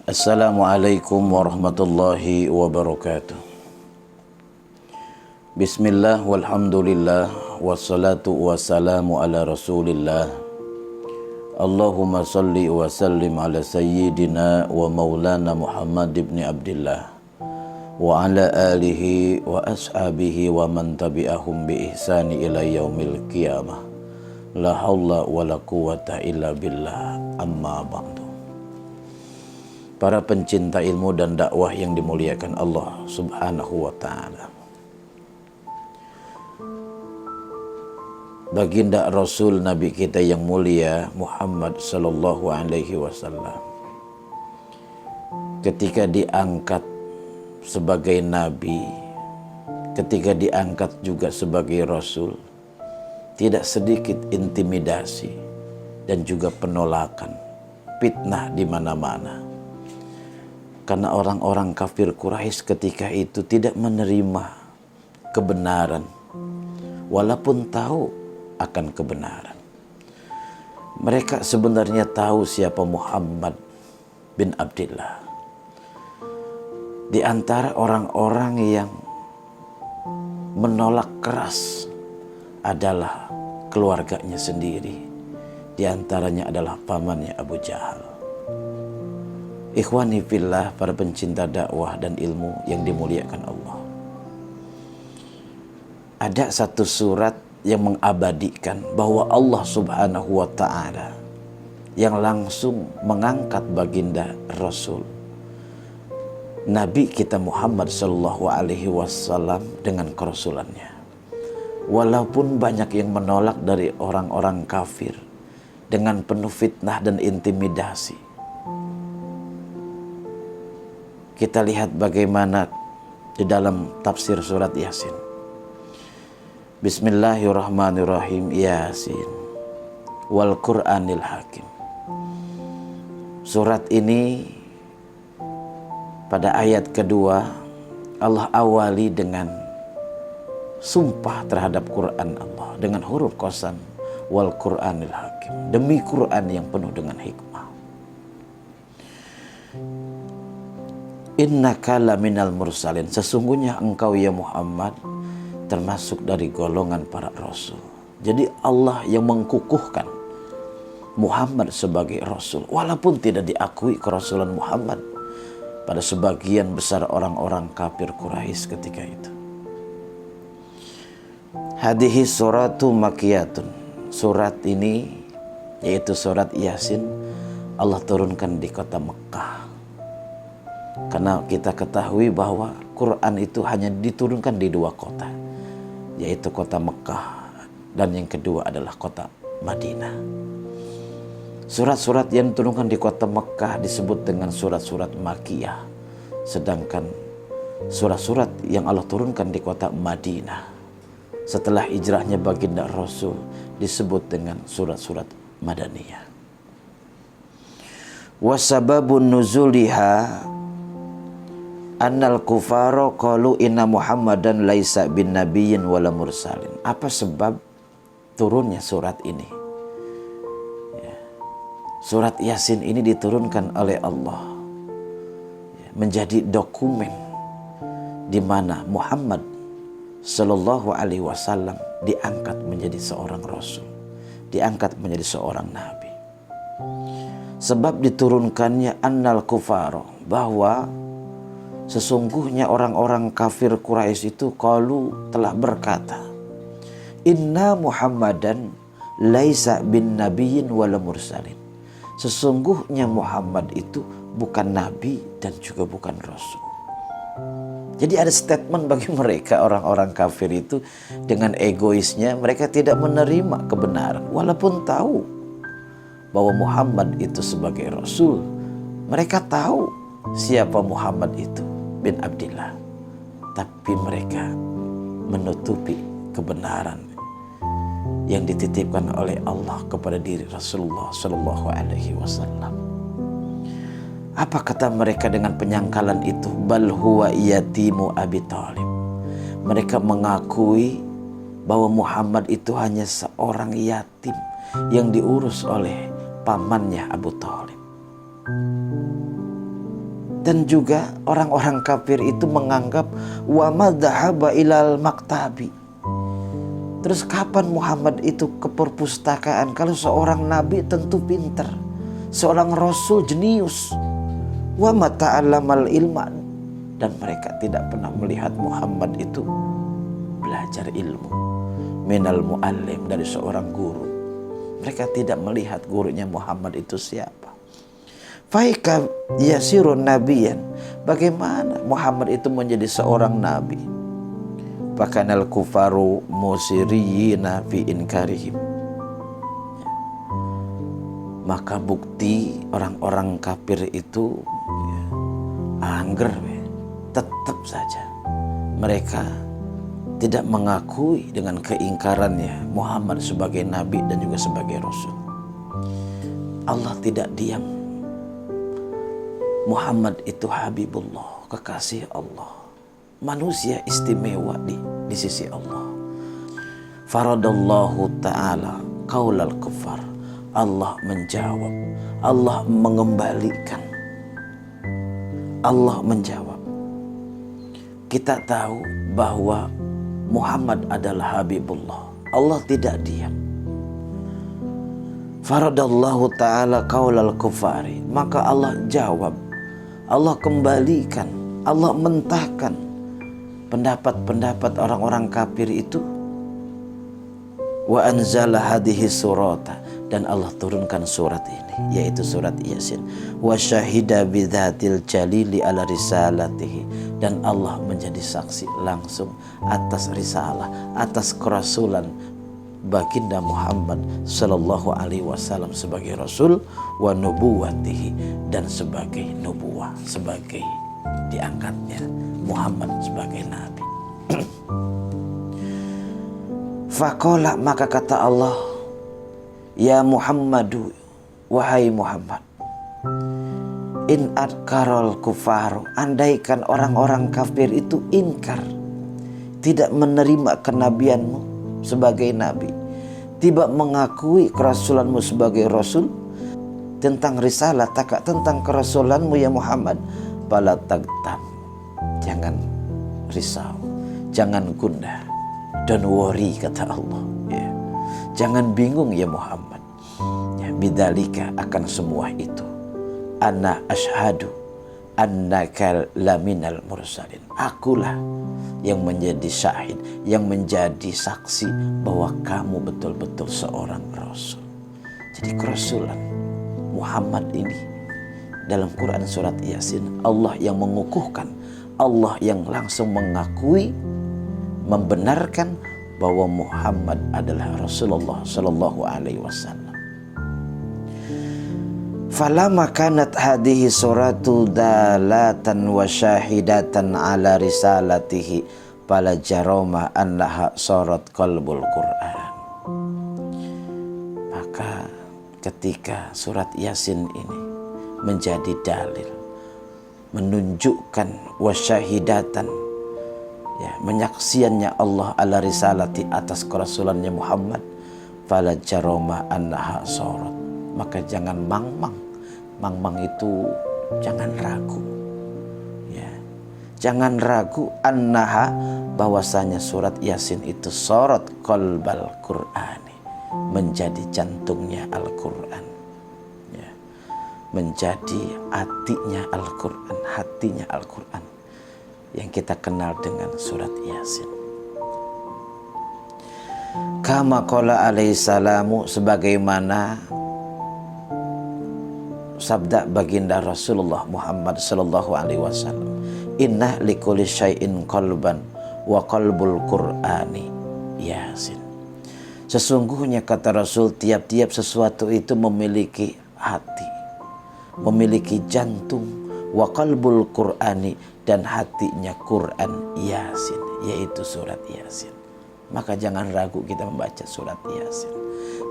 Assalamualaikum warahmatullahi wabarakatuh. Bismillah walhamdulillah wassalatu wassalamu ala rasulillah. Allahumma salli wa sallim ala sayyidina wa maulana Muhammad ibn Abdillah wa ala alihi wa ashabihi wa man tabi'ahum bi ihsani ila yaumil qiyamah. La hawla wa la quwata illa billah, amma ba'du. Para pencinta ilmu dan dakwah yang dimuliakan Allah subhanahu wa ta'ala, baginda Rasul Nabi kita yang mulia Muhammad sallallahu alaihi wasallam ketika diangkat sebagai Nabi, ketika diangkat juga sebagai Rasul, tidak sedikit intimidasi dan juga penolakan, fitnah di mana-mana. Karena orang-orang kafir Quraisy ketika itu tidak menerima kebenaran, walaupun tahu akan kebenaran. Mereka sebenarnya tahu siapa Muhammad bin Abdillah. Di antara orang-orang yang menolak keras adalah keluarganya sendiri. Di antaranya adalah pamannya Abu Jahal. Ikhwani fillah, para pencinta dakwah dan ilmu yang dimuliakan Allah. Ada satu surat yang mengabadikan bahwa Allah subhanahu wa ta'ala yang langsung mengangkat baginda Rasul Nabi kita Muhammad sallallahu alaihi wasallam dengan kerasulannya. Walaupun banyak yang menolak dari orang-orang kafir dengan penuh fitnah dan intimidasi, kita lihat bagaimana di dalam tafsir surat Yasin. Bismillahirrahmanirrahim. Yasin wal Qur'anil Hakim. Surat ini pada ayat kedua Allah awali dengan sumpah terhadap Quran Allah dengan huruf qasam, wal Qur'anil Hakim, demi Quran yang penuh dengan hikmah. Innaka laminal mursalin, sesungguhnya engkau ya Muhammad termasuk dari golongan para rasul. Jadi Allah yang mengkukuhkan Muhammad sebagai rasul, walaupun tidak diakui kerasulan Muhammad pada sebagian besar orang-orang kafir Quraisy ketika itu. Hadhihi suratu makiyatun. Surat ini yaitu surat Yasin Allah turunkan di kota Mekah. Karena kita ketahui bahwa Quran itu hanya diturunkan di dua kota, yaitu kota Mekah dan yang kedua adalah kota Madinah. Surat-surat yang diturunkan di kota Mekah disebut dengan surat-surat Makiyah, sedangkan surat-surat yang Allah turunkan di kota Madinah setelah hijrahnya baginda Rasul disebut dengan surat-surat Madaniyah. Wasababun nuzuliha annal kufaro qalu inna Muhammadan laisa bin nabiyyin wala mursalin. Apa sebab turunnya surat ini? Surat Yasin ini diturunkan oleh Allah menjadi dokumen di mana Muhammad sallallahu alaihi wasallam diangkat menjadi seorang rasul, diangkat menjadi seorang nabi. Sebab diturunkannya annal kufaro, bahwa sesungguhnya orang-orang kafir Quraisy itu qalu telah berkata, inna Muhammadan laisa bin nabiyyin wala mursalin. Sesungguhnya Muhammad itu bukan nabi dan juga bukan rasul. Jadi ada statement bagi mereka, orang-orang kafir itu dengan egoisnya mereka tidak menerima kebenaran walaupun tahu bahwa Muhammad itu sebagai rasul. Mereka tahu siapa Muhammad itu bin Abdillah, tapi mereka menutupi kebenaran yang dititipkan oleh Allah kepada diri Rasulullah sallallahu alaihi wasallam. Apa kata mereka dengan penyangkalan itu? Bal huwa yatimu Abi Thalib. Mereka mengakui bahwa Muhammad itu hanya seorang yatim yang diurus oleh pamannya Abu Thalib. Dan juga orang-orang kafir itu menganggap wa madhaba ilal maktabi. Terus kapan Muhammad itu ke perpustakaan? Kalau seorang nabi tentu pintar, seorang rasul jenius. Wa mata'allamal ilma. Dan mereka tidak pernah melihat Muhammad itu belajar ilmu minal muallim, dari seorang guru. Mereka tidak melihat gurunya Muhammad itu siapa. Faika yasirun nabiyan. Bagaimana Muhammad itu menjadi seorang nabi? Fakanal kufaru musiriyina fi inkarihim. Maka bukti orang-orang kafir itu angger, tetap saja mereka tidak mengakui dengan keingkarannya Muhammad sebagai nabi dan juga sebagai rasul. Allah tidak diam. Muhammad itu Habibullah, kekasih Allah, manusia istimewa di sisi Allah. Faradallahu ta'ala qaulal kufar. Allah menjawab, Allah mengembalikan, Allah menjawab. Kita tahu bahwa Muhammad adalah Habibullah. Allah tidak diam. Faradallahu ta'ala qaulal kufari. Maka Allah jawab, Allah kembalikan, Allah mentahkan pendapat-pendapat orang-orang kafir itu. Wa anzala hadhihi surata. Dan Allah turunkan surat ini, yaitu surat Yasin. Wa syahida bidzatil jalili ala risalatihi. Dan Allah menjadi saksi langsung atas risalah, atas kerasulan baginda Muhammad sallallahu alaihi wasallam sebagai rasul, wa nubuwatihi, dan sebagai nubuwah, sebagai diangkatnya Muhammad sebagai nabi. Faqala, maka kata Allah, ya Muhammadu, wahai Muhammad, in adkarol kufaru, andaikan orang-orang kafir itu ingkar, tidak menerima kenabianmu sebagai nabi, tidak mengakui kerasulanmu sebagai rasul, tentang risalah, tentang kerasulanmu ya Muhammad, fala tagtam, jangan risau, jangan gundah, don't worry, kata Allah, ya. Jangan bingung ya Muhammad, ya, bidzalika, akan semua itu, ana ashhadu annaka laminal mursalin, akulah yang menjadi syahid, yang menjadi saksi bahwa kamu betul-betul seorang rasul. Jadi kerasulan Muhammad ini dalam Quran surat Yasin, Allah yang mengukuhkan, Allah yang langsung mengakui, membenarkan bahwa Muhammad adalah Rasulullah sallallahu alaihi wasallam. Falamma kanat hadhihi suratu dalatan wa syahidatan ala risalatihi fala jaroma annaha surat qalbul Quran. Maka ketika surat Yasin ini menjadi dalil, menunjukkan wa syahidatan, ya, menyaksiannya Allah ala risalati, atas kerasulannya Muhammad, fala jaroma annaha surat, maka jangan mangmang itu jangan ragu, ya, jangan ragu, annaha, bahwasanya surat Yasin itu surat qalbal Qur'ani, menjadi jantungnya Al-Quran, ya, menjadi hatinya Al-Quran, hatinya Al-Quran yang kita kenal dengan surat Yasin. Kama qala alaihi salamu, sebagaimana sabda baginda Rasulullah Muhammad sallallahu alaihi wasallam, inna likulli syai'in qalban wa qalbul Qur'ani Yasin. Sesungguhnya, kata Rasul, tiap-tiap sesuatu itu memiliki hati, memiliki jantung, wa qalbul Qur'ani, dan hatinya Quran Yasin, yaitu surat Yasin. Maka jangan ragu kita membaca surat Yasin,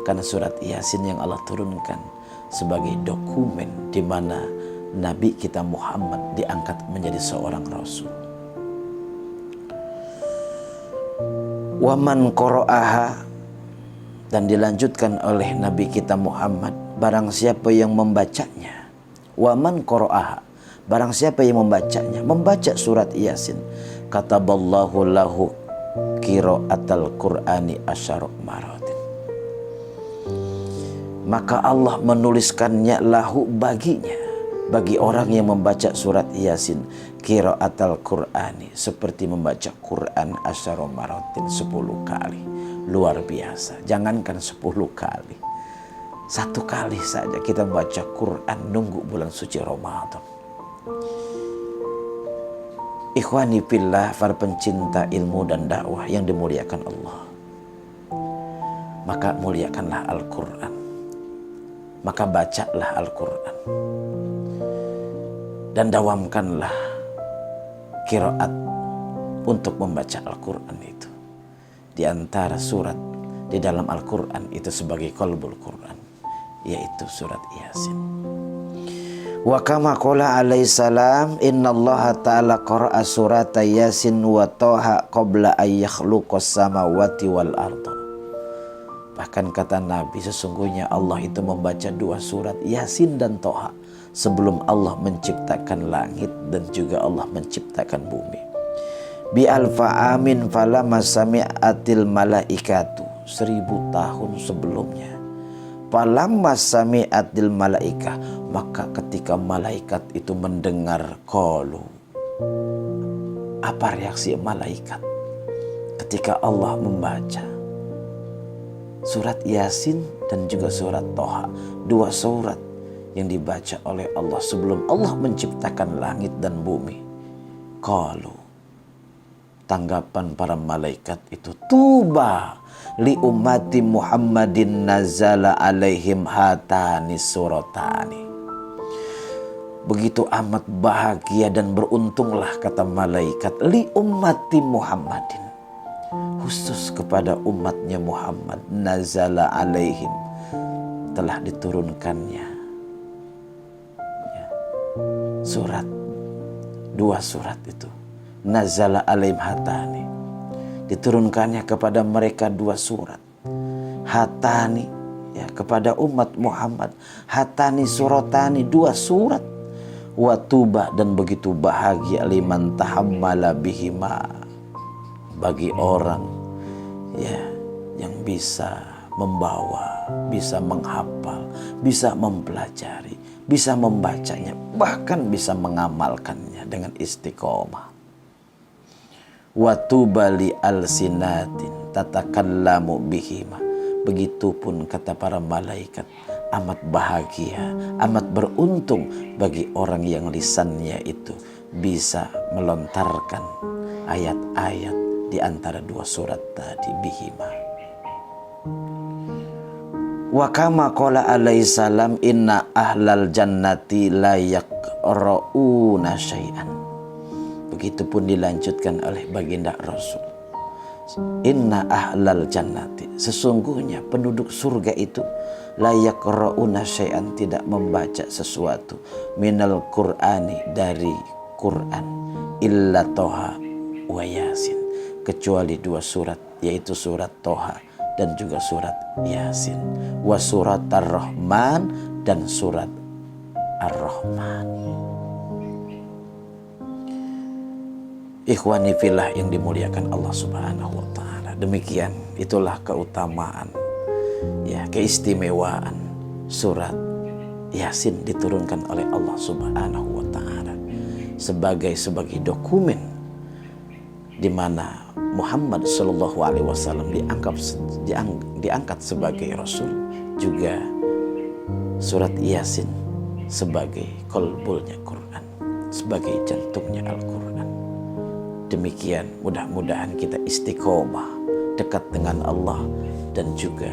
karena surat Yasin yang Allah turunkan sebagai dokumen di mana Nabi kita Muhammad diangkat menjadi seorang Rasul. Waman qara'aha, dan dilanjutkan oleh Nabi kita Muhammad, barang siapa yang membacanya, waman qara'aha, Barang siapa yang membacanya, membaca surat Yasin, kataballahu lahu qiraatal Qur'ani asyara maratin. Maka Allah menuliskannya lahu baginya, bagi orang yang membaca surat Yasin, qiraatal Qur'ani, seperti membaca Quran asyara maratin 10 kali. Luar biasa. Jangankan 10 kali, 1 kali saja kita membaca Quran nunggu bulan suci Ramadan. Ikhwani fillah, para pencinta ilmu dan dakwah yang dimuliakan Allah, maka muliakanlah Al-Quran, maka bacalah Al-Quran, dan dawamkanlah qiraat untuk membaca Al-Quran itu. Di antara surat di dalam Al-Quran itu sebagai qalbul Quran, yaitu surat Yasin. Wa kama qala alaihi salam, innallaha ta'ala qara'a surata Yasin wa Thaha qabla ay yakhluqas samawati wal arda. Bahkan kata Nabi, sesungguhnya Allah itu membaca 2 surat Yasin dan Thaha sebelum Allah menciptakan langit dan juga Allah menciptakan bumi. Bi alfa amin falamma sami'atil malaikatu, 1000 tahun sebelumnya. Falamma sami'atil malaikah, maka ketika malaikat itu mendengar, qalu, apa reaksi malaikat ketika Allah membaca surat Yasin dan juga surat Thaha, 2 surat yang dibaca oleh Allah sebelum Allah menciptakan langit dan bumi. Qalu, tanggapan para malaikat itu, tuba li ummati Muhammadin nazala alaihim hatani suratani. Begitu amat bahagia dan beruntunglah, kata malaikat, li ummati Muhammadin, khusus kepada umatnya Muhammad, nazala alaihim, telah diturunkannya surat, 2 surat itu. Nazala alaihim hatani, diturunkannya kepada mereka 2 surat. Hatani, ya, kepada umat Muhammad. Hatani suratani, 2 surat. Watuba, dan begitu bahagia, liman tahammala bihima, bagi orang, ya, yang bisa membawa, bisa menghafal, bisa mempelajari, bisa membacanya, bahkan bisa mengamalkannya dengan istiqomah. Watuba li alsinatin tatakallamu bihima. Begitupun kata para malaikat, amat bahagia, amat beruntung bagi orang yang lisannya itu bisa melontarkan ayat-ayat di antara 2 surat tadi, bihima. Wa kama qala alaihi salam, inna ahlal jannati la yaqra'una syai'an. Begitupun dilanjutkan oleh baginda Rasul, inna ahlal jannati, sesungguhnya penduduk surga itu, la yaqra'una syai'an, tidak membaca sesuatu, minal qur'ani, dari Quran, illa Thaha wa Yasin, kecuali 2 surat, yaitu surat Thaha dan juga surat Yasin, wa surat Ar-Rahman, dan surat Ar-Rahman. Ikhwani fillah yang dimuliakan Allah Subhanahu wa taala. Demikian, itulah keutamaan, ya, keistimewaan surat Yasin diturunkan oleh Allah Subhanahu wa taala sebagai dokumen di mana Muhammad sallallahu alaihi wasallam diangkat sebagai rasul, juga surat Yasin sebagai qalbulnya Quran, sebagai jantungnya Al-Quran. Demikian, mudah-mudahan kita istiqomah dekat dengan Allah dan juga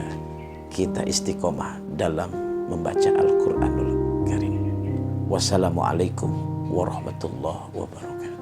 kita istiqomah dalam membaca Al-Quranul Karim. Wassalamualaikum warahmatullahi wabarakatuh.